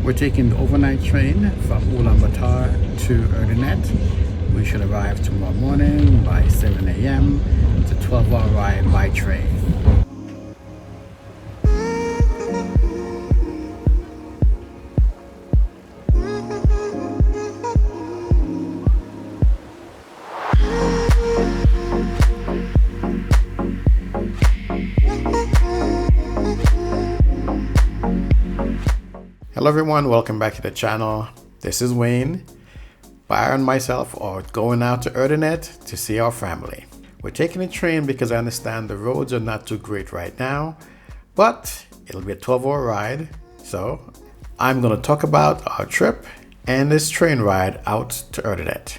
We're taking the overnight train from Ulaanbaatar to Erdenet. We should arrive tomorrow morning by 7 a.m. It's a 12-hour ride by train. Hello everyone, welcome back to the channel. This is Wayne. Byron and myself are going out to Erdenet to see our family. We're taking a train because I understand the roads are not too great right now, but it'll be a 12-hour ride. So I'm going to talk about our trip and this train ride out to Erdenet.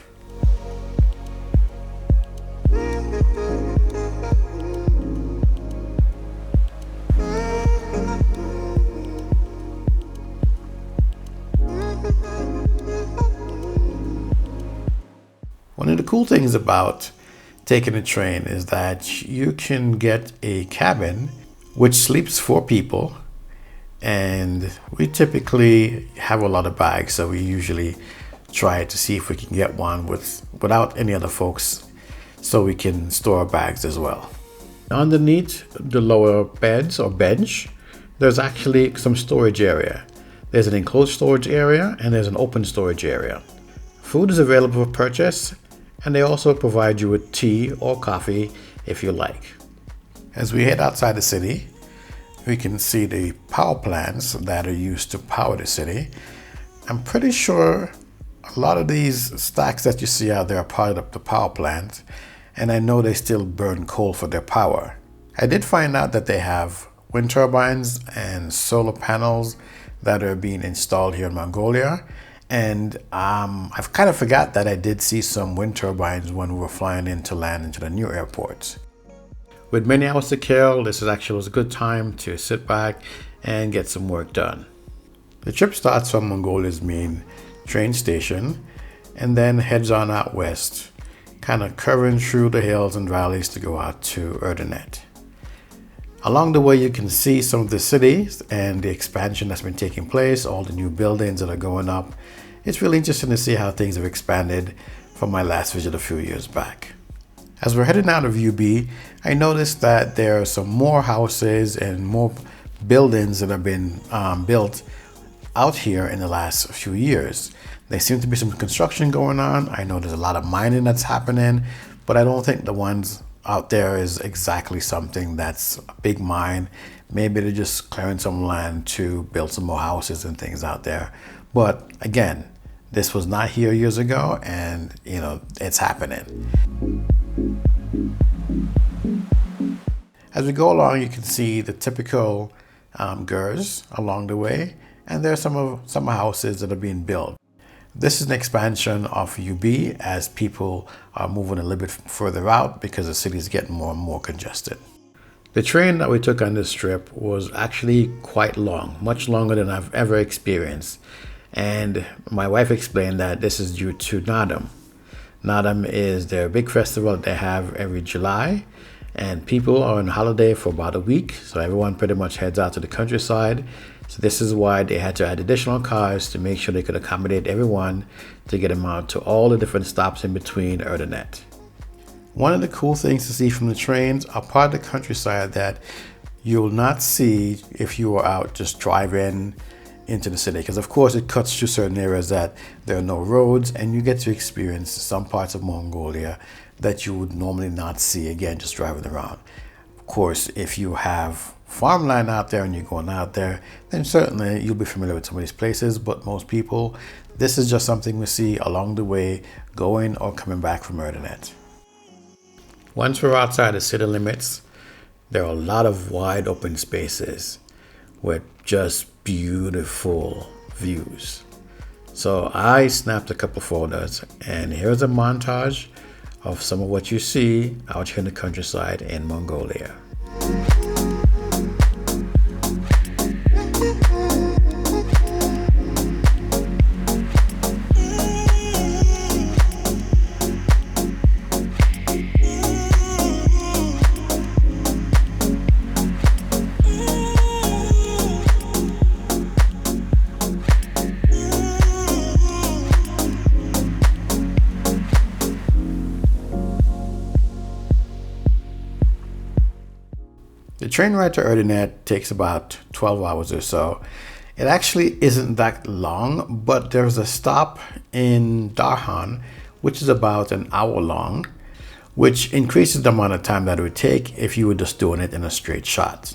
One of the cool things about taking a train is that you can get a cabin which sleeps 4 people, and we typically have a lot of bags, so we usually try to see if we can get one without any other folks so we can store our bags as well. Underneath the lower beds or bench, there's actually some storage area. There's an enclosed storage area and there's an open storage area. Food is available for purchase, and they also provide you with tea or coffee if you like. As we head outside the city, we can see the power plants that are used to power the city. I'm pretty sure a lot of these stacks that you see out there are part of the power plant, and I know they still burn coal for their power. I did find out that they have wind turbines and solar panels that are being installed here in Mongolia. And I've kind of forgot that I did see some wind turbines when we were flying in to land into the new airport. With many hours to kill, this was a good time to sit back and get some work done. The trip starts from Mongolia's main train station and then heads on out west, kind of curving through the hills and valleys to go out to Erdenet. Along the way, you can see some of the cities and the expansion that's been taking place, all the new buildings that are going up. It's really interesting to see how things have expanded from my last visit a few years back. As we're heading out of UB, I noticed that there are some more houses and more buildings that have been built out here in the last few years. There seems to be some construction going on. I know there's a lot of mining that's happening, but I don't think the ones out there is exactly something that's a big mine. Maybe they're just clearing some land to build some more houses and things out there. But again, this was not here years ago, and it's happening. As we go along, you can see the typical gers along the way, and there are some houses that are being built. This is an expansion of UB as people are moving a little bit further out because the city is getting more and more congested. The train that we took on this trip was actually quite long, much longer than I've ever experienced. And my wife explained that this is due to Nadam. Nadam is their big festival that they have every July, and people are on holiday for about a week, so everyone pretty much heads out to the countryside. So this is why they had to add additional cars to make sure they could accommodate everyone to get them out to all the different stops in between Erdenet. One of the cool things to see from the trains are part of the countryside that you'll not see if you are out just driving into the city, because of course it cuts through certain areas that there are no roads, and you get to experience some parts of Mongolia that you would normally not see, again, just driving around. Of course, if you have farmland out there and you're going out there, then certainly you'll be familiar with some of these places, but most people, this is just something we see along the way going or coming back from Erdenet. Once we're outside the city limits, there are a lot of wide open spaces with just beautiful views. So I snapped a couple photos, and here's a montage of some of what you see out here in the countryside in Mongolia. The train ride to Erdenet takes about 12 hours or so. It actually isn't that long, but there's a stop in Darhan, which is about an hour long, which increases the amount of time that it would take if you were just doing it in a straight shot.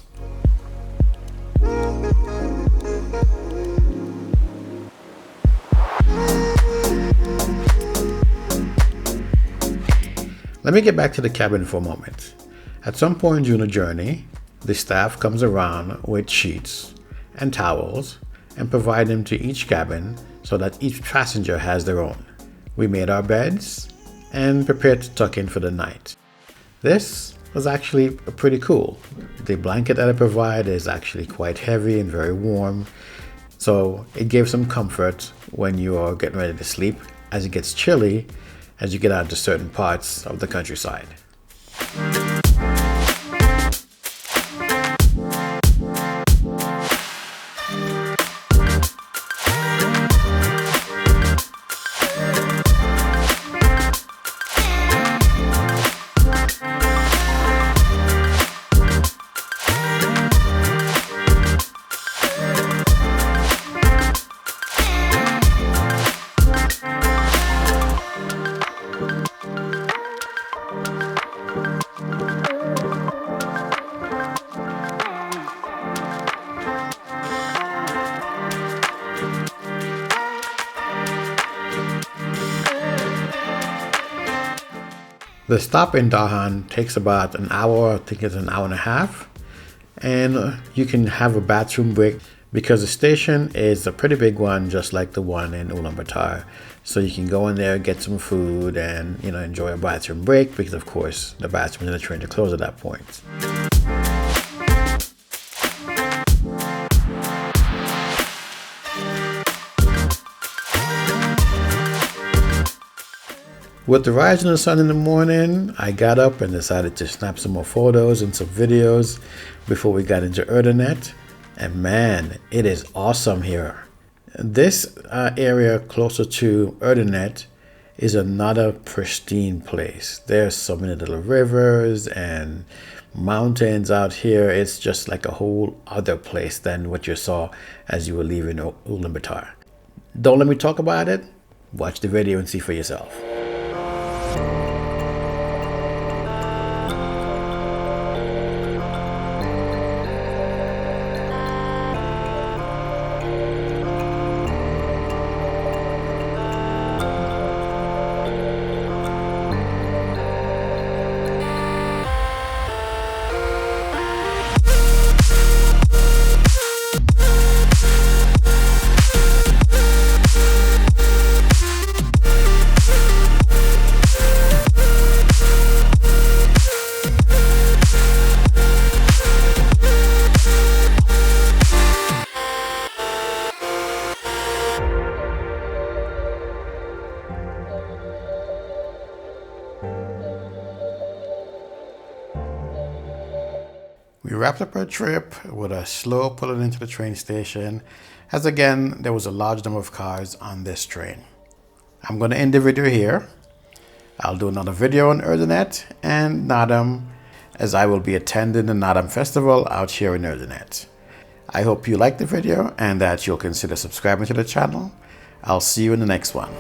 Let me get back to the cabin for a moment. At some point during the journey, the staff comes around with sheets and towels and provide them to each cabin so that each passenger has their own. We made our beds and prepared to tuck in for the night. This was actually pretty cool. The blanket that I provide is actually quite heavy and very warm, so it gave some comfort when you are getting ready to sleep as it gets chilly as you get out to certain parts of the countryside. The stop in Darhan takes about an hour, I think it's an hour and a half, and you can have a bathroom break because the station is a pretty big one, just like the one in Ulaanbaatar. So you can go in there, get some food, and enjoy a bathroom break because, of course, the bathrooms in the train are closed at that point. With the rising of the sun in the morning, I got up and decided to snap some more photos and some videos before we got into Erdenet. And man, it is awesome here. This area closer to Erdenet is another pristine place. There's so many little rivers and mountains out here. It's just like a whole other place than what you saw as you were leaving Ulaanbaatar. Don't let me talk about it. Watch the video and see for yourself. We wrapped up our trip with a slow pulling into the train station, as again, there was a large number of cars on this train. I'm going to end the video here. I'll do another video on Erdenet and Naadam, as I will be attending the Naadam Festival out here in Erdenet. I hope you liked the video and that you'll consider subscribing to the channel. I'll see you in the next one.